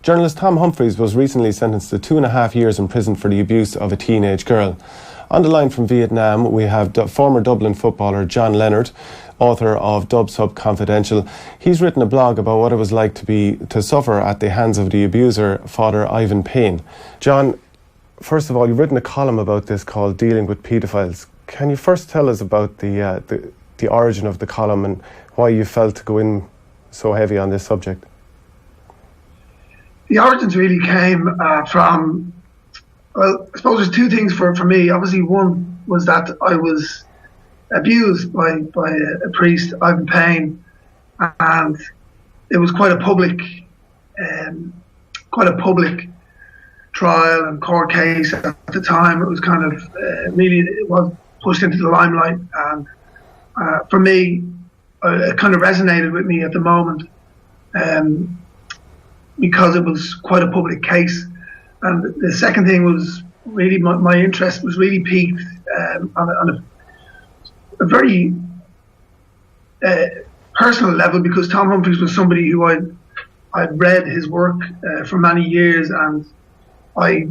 Journalist Tom Humphries was recently sentenced to 2.5 years in prison for the abuse of a teenage girl. On the line from Vietnam, we have former Dublin footballer John Leonard, author of Dub Sub Confidential. He's written a blog about what it was like to suffer at the hands of the abuser, Father Ivan Payne. John, first of all, you've written a column about this called Dealing with Paedophiles. Can you first tell us about the origin of the column and why you felt to go in so heavy on this subject? The origins really came from, well, I suppose there's two things for me. Obviously, one was that I was abused by a priest, Ivan Payne, and it was quite a public trial and court case at the time. It was kind of it was pushed into the limelight, and for me, it kind of resonated with me at the moment. Because it was quite a public case. And the second thing was really my interest was really piqued on a very personal level, because Tom Humphries was somebody who I'd read his work for many years, and I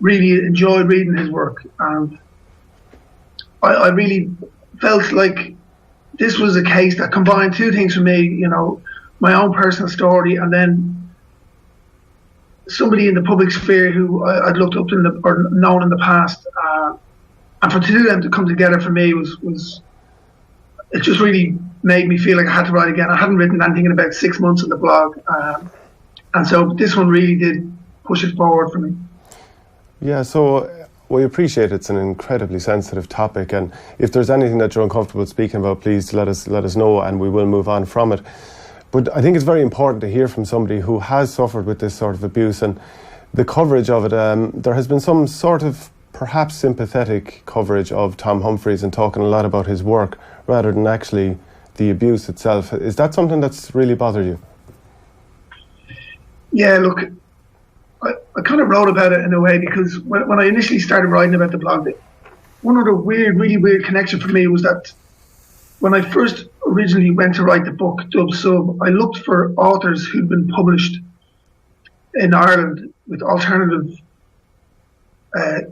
really enjoyed reading his work, and I really felt like this was a case that combined two things for me, you know, my own personal story, and then somebody in the public sphere who I'd looked up to or known in the past, and for two of them to come together for me was it just really made me feel like I had to write again. I hadn't written anything in about 6 months on the blog, and so this one really did push it forward for me. Yeah, so we appreciate it's an incredibly sensitive topic, and if there's anything that you're uncomfortable speaking about, please let us know, and we will move on from it. But I think it's very important to hear from somebody who has suffered with this sort of abuse, and the coverage of it. There has been some sort of perhaps sympathetic coverage of Tom Humphries and talking a lot about his work rather than actually the abuse itself. Is that something that's really bothered you? Yeah, look, I kind of wrote about it in a way because when I initially started writing about the blog, one of the really weird connection for me was that when I first originally went to write the book, Dub Sub, I looked for authors who'd been published in Ireland with alternative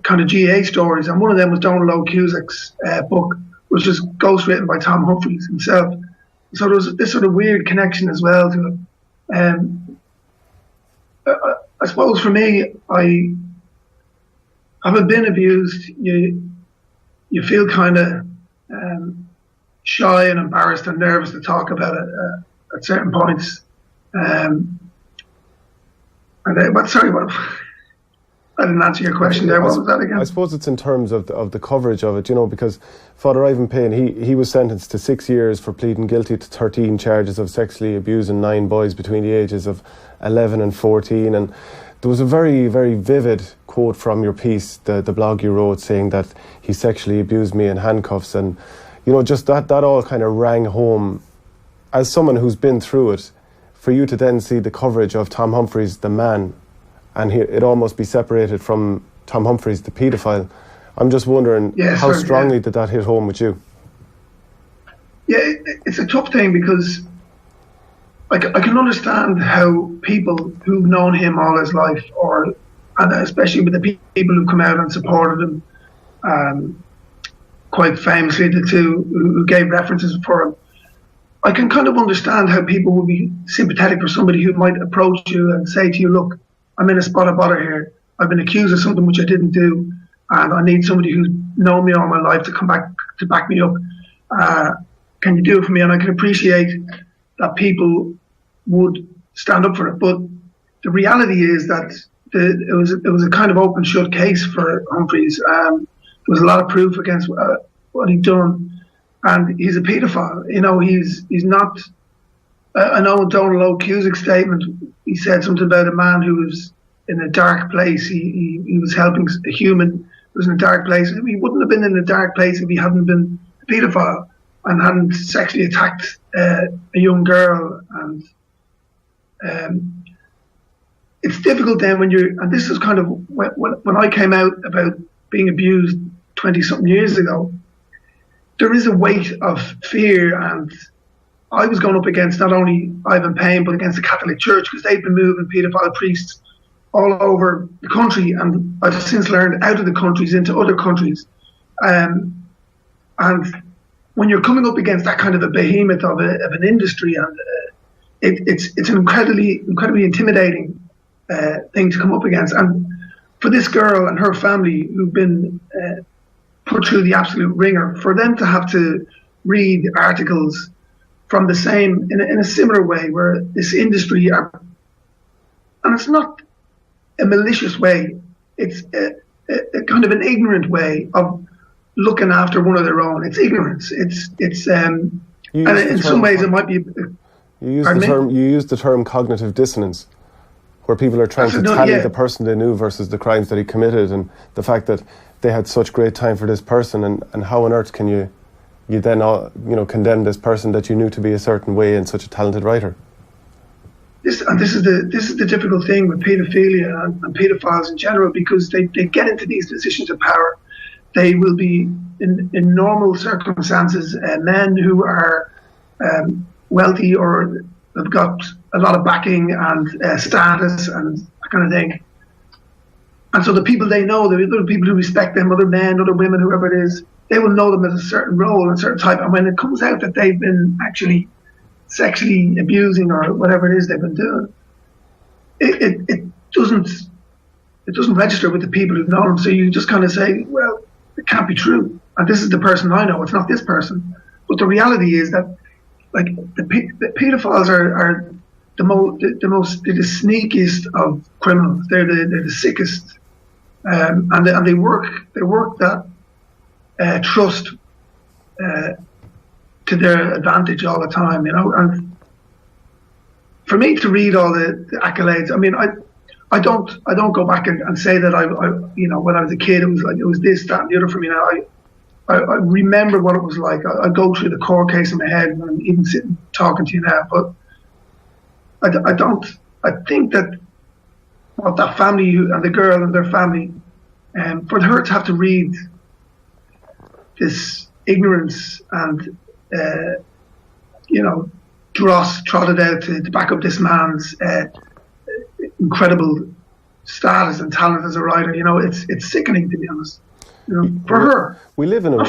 kind of GA stories, and one of them was Donald O'Cusack's book, which was ghostwritten by Tom Humphries himself. So there was this sort of weird connection as well to it. I suppose for me, having been abused, you feel kind of shy and embarrassed and nervous to talk about it at certain points. I didn't answer your question there. What was that again? I suppose it's in terms of the coverage of it, you know, because Father Ivan Payne, he was sentenced to 6 years for pleading guilty to 13 charges of sexually abusing 9 boys between the ages of 11 and 14. And there was a very, very vivid quote from your piece, the blog you wrote, saying that he sexually abused me in handcuffs. And you know, just that all kind of rang home. As someone who's been through it, for you to then see the coverage of Tom Humphries, the man, and it almost be separated from Tom Humphries, the paedophile, I'm just wondering how strongly did that hit home with you? Yeah, it's a tough thing because I can understand how people who've known him all his life, and especially with the people who come out and supported him, quite famously the two who gave references for him, I can kind of understand how people would be sympathetic for somebody who might approach you and say to you, look, I'm in a spot of bother here. I've been accused of something which I didn't do, and I need somebody who's known me all my life to come back to back me up. Can you do it for me? And I can appreciate that people would stand up for it. But the reality is that it was a kind of open shut case for Humphries. There was a lot of proof against what he'd done, and he's a paedophile. You know, he's not. I know in Donald O'Cusack's statement, he said something about a man who was in a dark place. He was helping a human who was in a dark place. He wouldn't have been in a dark place if he hadn't been a paedophile and hadn't sexually attacked a young girl. And it's difficult then when you're, and this is kind of when I came out about being abused 20-something years ago, there is a weight of fear and I was going up against not only Ivan Payne, but against the Catholic Church, because they've been moving paedophile priests all over the country, and I've since learned out of the countries into other countries. And when you're coming up against that kind of a behemoth of an industry, and it's an incredibly intimidating thing to come up against. And for this girl and her family, who've been put through the absolute ringer, for them to have to read articles from the same, in a similar way, where this industry and it's not a malicious way, it's a kind of an ignorant way of looking after one of their own. It's ignorance. And in some ways it might be. You use the term cognitive dissonance, where people are trying to tally the person they knew versus the crimes that he committed, and the fact that they had such great time for this person, and how on earth can you then condemn this person that you knew to be a certain way and such a talented writer? This is the difficult thing with paedophilia and paedophiles in general, because they get into these positions of power. They will be, in normal circumstances, men who are wealthy or have got a lot of backing and status and that kind of thing. And so the people they know, the other people who respect them, other men, other women, whoever it is, they will know them as a certain role and a certain type. And when it comes out that they've been actually sexually abusing or whatever it is they've been doing, it doesn't register with the people who've known them. So you just kind of say, well, it can't be true. And this is the person I know. It's not this person. But the reality is that, like, the paedophiles are the sneakiest of criminals. They're the sickest, and they work that trust to their advantage all the time. And for me to read all the accolades, I mean, I don't go back and say that I when I was a kid it was this, that, and the other for me. Now I remember what it was like. I go through the court case in my head when I'm even sitting talking to you now. But I think that what that family and the girl and their family, for her to have to read this ignorance and dross trotted out to back up this man's incredible status and talent as a writer, it's sickening, to be honest. For her. We live in a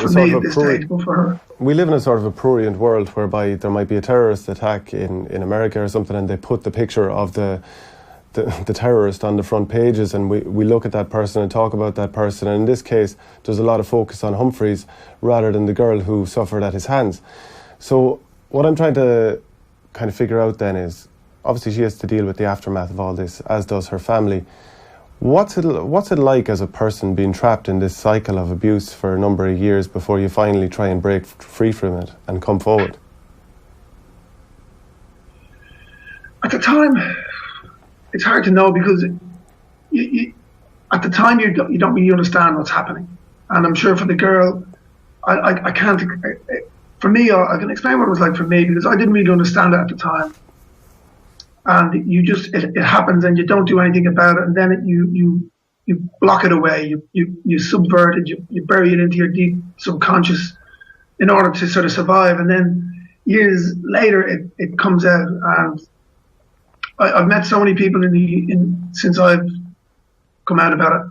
sort of a prurient world whereby there might be a terrorist attack in America or something, and they put the picture of the terrorist on the front pages, and we look at that person and talk about that person. And in this case, there's a lot of focus on Humphries rather than the girl who suffered at his hands. So what I'm trying to kind of figure out then is, obviously she has to deal with the aftermath of all this, as does her family. What's it like as a person being trapped in this cycle of abuse for a number of years before you finally try and break free from it and come forward? At the time, it's hard to know, because at the time you don't really understand what's happening. And I'm sure for the girl, I can't. For me, I can explain what it was like for me, because I didn't really understand it at the time. And you just, it happens and you don't do anything about it, and then you block it away, you subvert it, you bury it into your deep subconscious in order to sort of survive. And then years later it comes out, and I've met so many people since I've come out about it,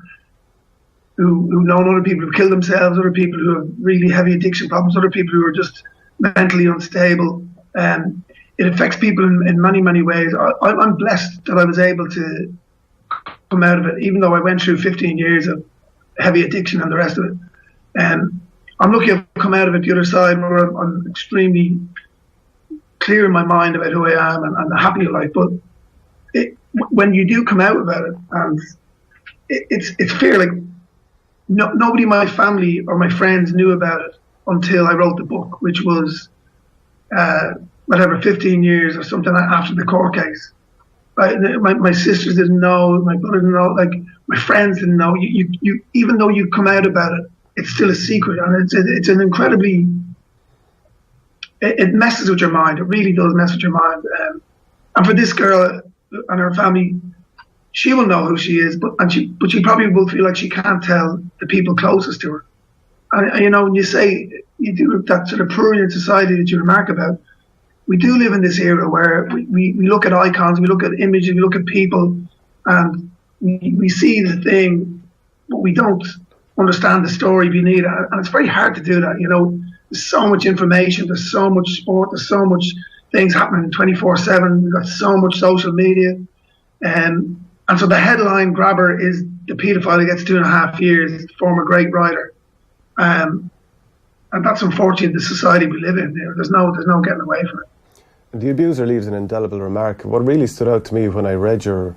who've known other people who've killed themselves, other people who have really heavy addiction problems, other people who are just mentally unstable. It affects people in many, many ways. I'm blessed that I was able to come out of it, even though I went through 15 years of heavy addiction and the rest of it. I'm lucky I've come out of it the other side, where I'm extremely clear in my mind about who I am and happy in life. But when you do come out about it, and it's fair, like nobody in my family or my friends knew about it until I wrote the book, which was 15 years or something after the court case. My sisters didn't know, my brother didn't know, like my friends didn't know. You even though you come out about it, it's still a secret, and it's an incredibly. It messes with your mind. It really does mess with your mind. And for this girl and her family, she will know who she is, but she probably will feel like she can't tell the people closest to her. And when you say you do that sort of prurient society that you remark about, we do live in this era where we look at icons, we look at images, we look at people, and we see the thing, but we don't understand the story beneath it. And it's very hard to do that. There's so much information, there's so much sport, there's so much things happening 24/7. We've got so much social media. And so the headline grabber is the paedophile who gets 2.5 years, former great writer. And that's unfortunate, the society we live in there. There's no getting away from it. The abuser leaves an indelible remark. What really stood out to me when I read your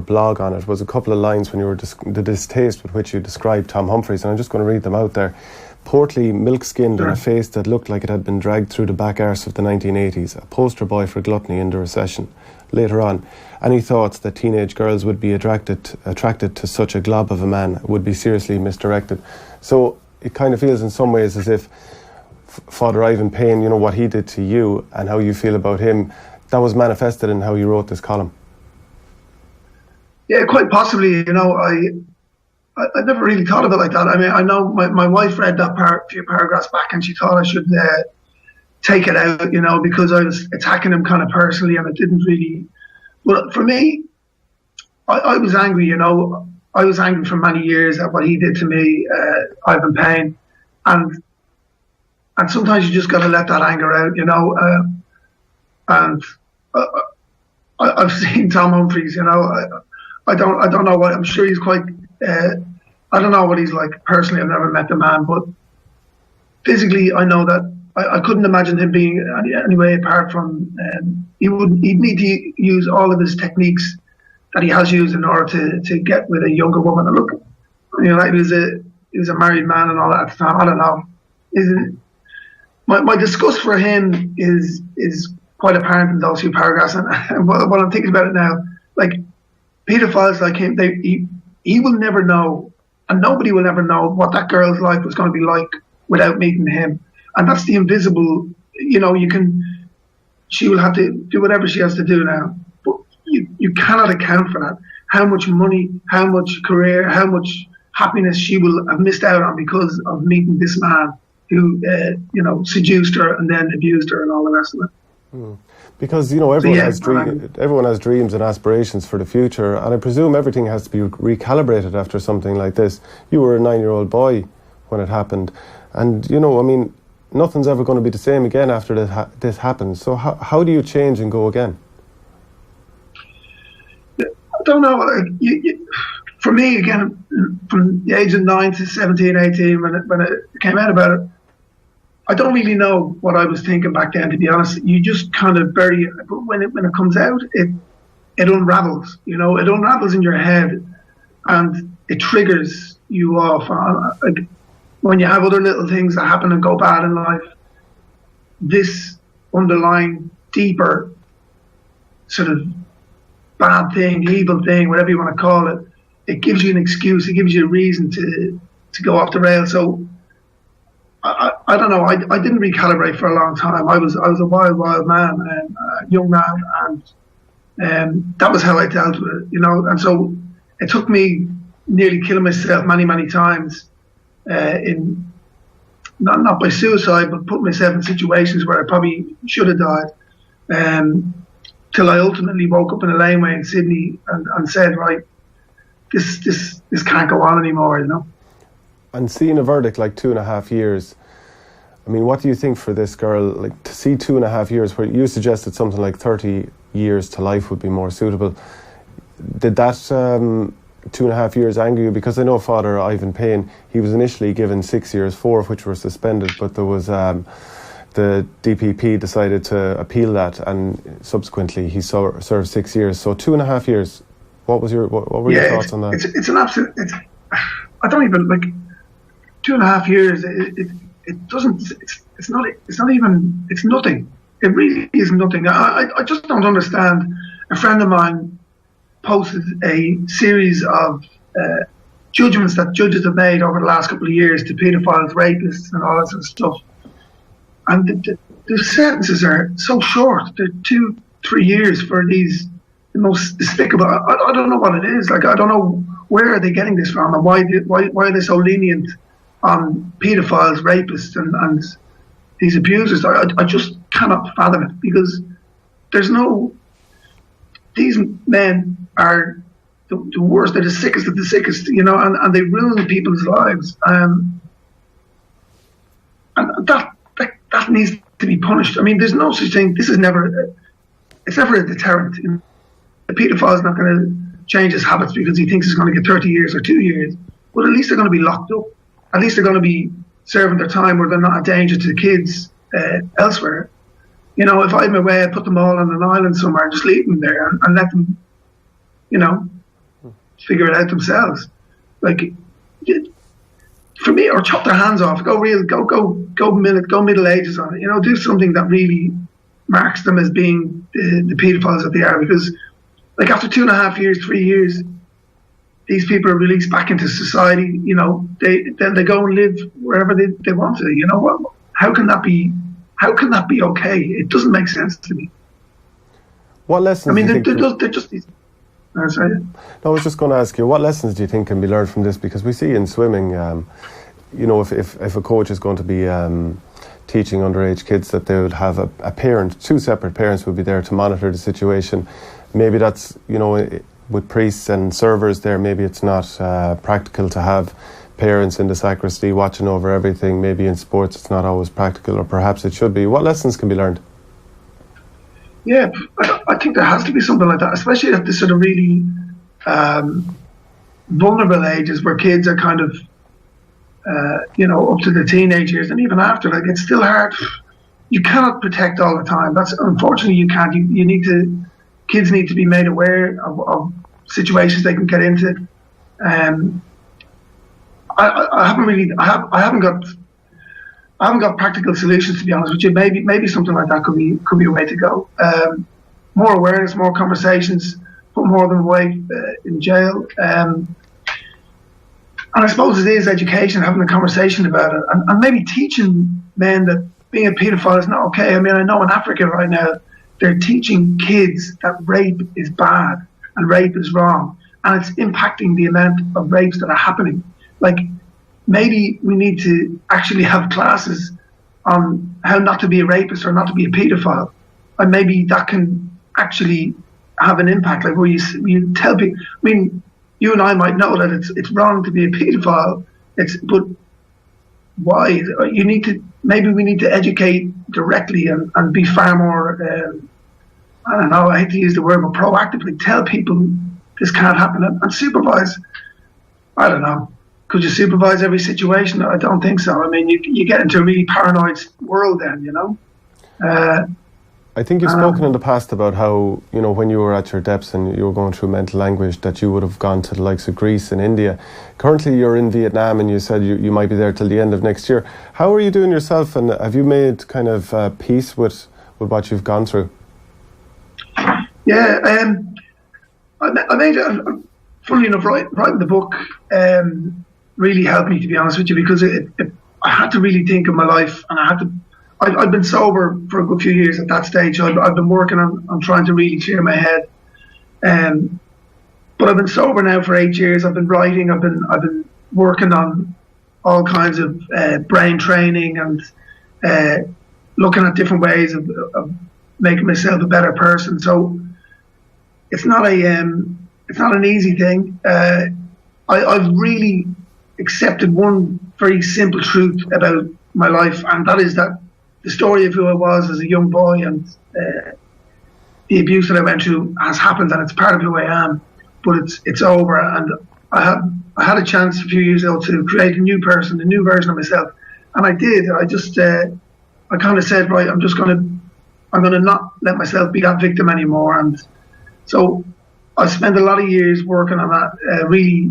blog on it was a couple of lines when you were the distaste with which you described Tom Humphries, and I'm just going to read them out there. Portly, milk-skinned, and a face that looked like it had been dragged through the back arse of the 1980s, a poster boy for gluttony in the recession. Later on, any thoughts that teenage girls would be attracted to such a glob of a man would be seriously misdirected. So it kind of feels in some ways as if Father Ivan Payne, what he did to you and how you feel about him, that was manifested in how you wrote this column. Yeah, quite possibly. I never really thought of it like that. I mean, I know my wife read that few paragraphs back, and she thought I should take it out, because I was attacking him kind of personally, and it didn't really. But for me, I was angry. I was angry for many years at what he did to me, Ivan Payne, and sometimes you just got to let that anger out, and I've seen Tom Humphries, I don't know what, I'm sure he's quite, I don't know what he's like personally, I've never met the man, but physically I know that I couldn't imagine him being any way apart from, he'd need to use all of his techniques that he has used in order to get with a younger woman. And look, he was a married man and all that at the time, I don't know. My disgust for him is quite apparent in those few paragraphs, and what I'm thinking about it now, like paedophiles like him, he will never know, and nobody will ever know what that girl's life was going to be like without meeting him, and that's the invisible. She will have to do whatever she has to do now, but you cannot account for that. How much money, how much career, how much happiness she will have missed out on because of meeting this man who, seduced her and then abused her and all the rest of it. Because, everyone has dreams and aspirations for the future, and I presume everything has to be recalibrated after something like this. You were a 9-year-old boy when it happened, and, nothing's ever going to be the same again after this happens. So how do you change and go again? I don't know. For me, again, from the age of 9 to 17, 18, when it came out about it, I don't really know what I was thinking back then, to be honest. You just kind of bury it. But when it comes out, it unravels. It unravels in your head, and it triggers you off. Like when you have other little things that happen and go bad in life, this underlying deeper sort of bad thing, evil thing, whatever you want to call it, it gives you an excuse. It gives you a reason to go off the rails. So I don't know. I didn't recalibrate for a long time. I was a wild man, a young man, and that was how I dealt with it, And so it took me nearly killing myself many times, in not by suicide, but putting myself in situations where I probably should have died, till I ultimately woke up in a laneway in Sydney and said, right, this can't go on anymore, And seeing a verdict like 2.5 years, I mean, what do you think for this girl? Like, to see 2.5 years, where you suggested something like 30 years to life would be more suitable. Did that 2.5 years anger you? Because I know Father Ivan Payne, he was initially given 6 years, 4 of which were suspended, but there was the DPP decided to appeal that, and subsequently he served 6 years. So 2.5 years. What were your thoughts on that? It's an absolute. I don't even like 2.5 years. It doesn't. It's not even. It's nothing. It really is nothing. I just don't understand. A friend of mine posted a series of judgments that judges have made over the last couple of years to paedophiles, rapists, and all that sort of stuff. And the sentences are so short. They're 2-3 years for these. The most despicable. I don't know what it is. Like, I don't know where are they getting this from, and why are they so lenient on paedophiles, rapists, and these abusers. I just cannot fathom it, because these men are the worst. They're the sickest of the sickest, and they ruin people's lives. And that needs to be punished. I mean, there's no such thing. It's never a deterrent. The paedophile is not going to change his habits because he thinks he's going to get 30 years or 2 years. But at least they're going to be locked up. At least they're going to be serving their time where they're not a danger to the kids elsewhere. If I had my way, I'd put them all on an island somewhere and just leave them there and let them, figure it out themselves. Like, for me, or chop their hands off, go Middle Ages on it. Do something that really marks them as being the paedophiles that they are. Because, like, after 2.5 years, 3 years, these people are released back into society. Then they go and live wherever they want to. How can that be? How can that be okay? It doesn't make sense to me. What lessons? I mean, they're just these. Sorry. No, I was just going to ask you, what lessons do you think can be learned from this? Because we see in swimming, if a coach is going to be teaching underage kids, that they would have a parent, 2 separate parents would be there to monitor the situation. Maybe that's, with priests and servers there, maybe it's not practical to have parents in the sacristy watching over everything. Maybe in sports it's not always practical, or perhaps it should be. What lessons can be learned? Yeah, I think there has to be something like that, especially at the sort of really vulnerable ages where kids are kind of, up to the teenage years, and even after, like, it's still hard. You cannot protect all the time. Unfortunately, you can't. Kids need to be made aware of situations they can get into. I haven't got practical solutions, to be honest with you. Maybe something like that could be a way to go. More awareness, more conversations, put more of them away in jail. And I suppose it is education, having a conversation about it, and maybe teaching men that being a paedophile is not okay. I mean, I know in Africa right now, they're teaching kids that rape is bad and rape is wrong, and it's impacting the amount of rapes that are happening. Like, maybe we need to actually have classes on how not to be a rapist or not to be a paedophile, and maybe that can actually have an impact. Like, where you tell people. I mean, you and I might know that it's wrong to be a paedophile. But why? Maybe we need to educate directly and be far more. I don't know. I hate to use the word, but proactively tell people this can't happen and supervise. I don't know. Could you supervise every situation? I don't think so. I mean, you get into a really paranoid world then, I think you've spoken in the past about how, when you were at your depths and you were going through mental anguish, that you would have gone to the likes of Greece and India. Currently, you're in Vietnam, and you said you might be there till the end of next year. How are you doing yourself, and have you made kind of peace with what you've gone through? Yeah, I made funnily enough, writing the book really helped me, to be honest with you, because I had to really think of my life, and I'd been sober for a good few years at that stage. So I've been working on trying to really clear my head. But I've been sober now for 8 years. I've been writing. I've been working on all kinds of brain training and looking at different ways of making myself a better person. So it's not an easy thing. I've really accepted one very simple truth about my life, and that is that the story of who I was as a young boy and the abuse that I went through has happened, and it's part of who I am. But it's over, and I had a chance a few years ago to create a new person, a new version of myself, and I did. I just I kind of said, right, I'm gonna not let myself be that victim anymore, and so I spent a lot of years working on that, really,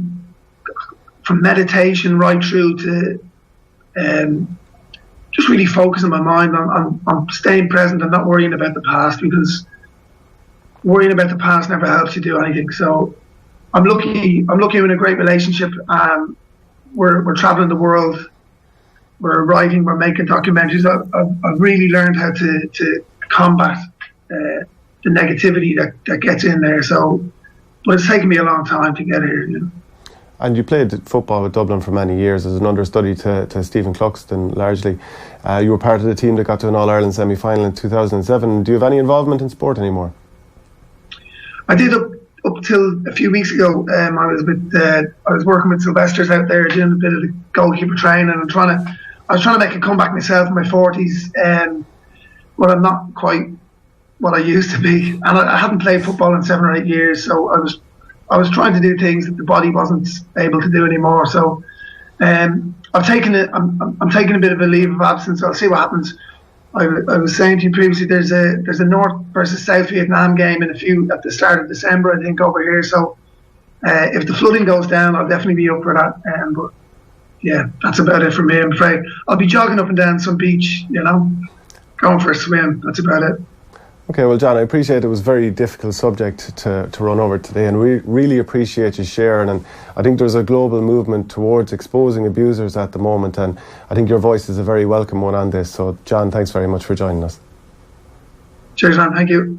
from meditation right through to just really focusing my mind on staying present and not worrying about the past, because worrying about the past never helps you do anything. So I'm lucky I'm in a great relationship. We're traveling the world, we're writing, we're making documentaries. I've really learned how to combat the negativity that gets in there. So, but it's taken me a long time to get here. And you played football with Dublin for many years as an understudy to Stephen Cluxton, largely. You were part of the team that got to an All-Ireland semi-final in 2007. Do you have any involvement in sport anymore? I did up till a few weeks ago. I was working with Sylvester's out there doing a bit of the goalkeeper training, and I was trying to make a comeback myself in my 40s, but I'm not quite what I used to be, and I hadn't played football in 7 or 8 years, so I was trying to do things that the body wasn't able to do anymore. So I'm taking a bit of a leave of absence. I'll see what happens. I was saying to you previously, there's a North versus South Vietnam game at the start of December, I think, over here. So if the flooding goes down, I'll definitely be up for that. But yeah, that's about it for me, I'm afraid. I'll be jogging up and down some beach, going for a swim. That's about it. Okay, well, John, I appreciate it was a very difficult subject to run over today, and we really appreciate you sharing. And I think there's a global movement towards exposing abusers at the moment, and I think your voice is a very welcome one on this. So, John, thanks very much for joining us. Cheers, man. Thank you.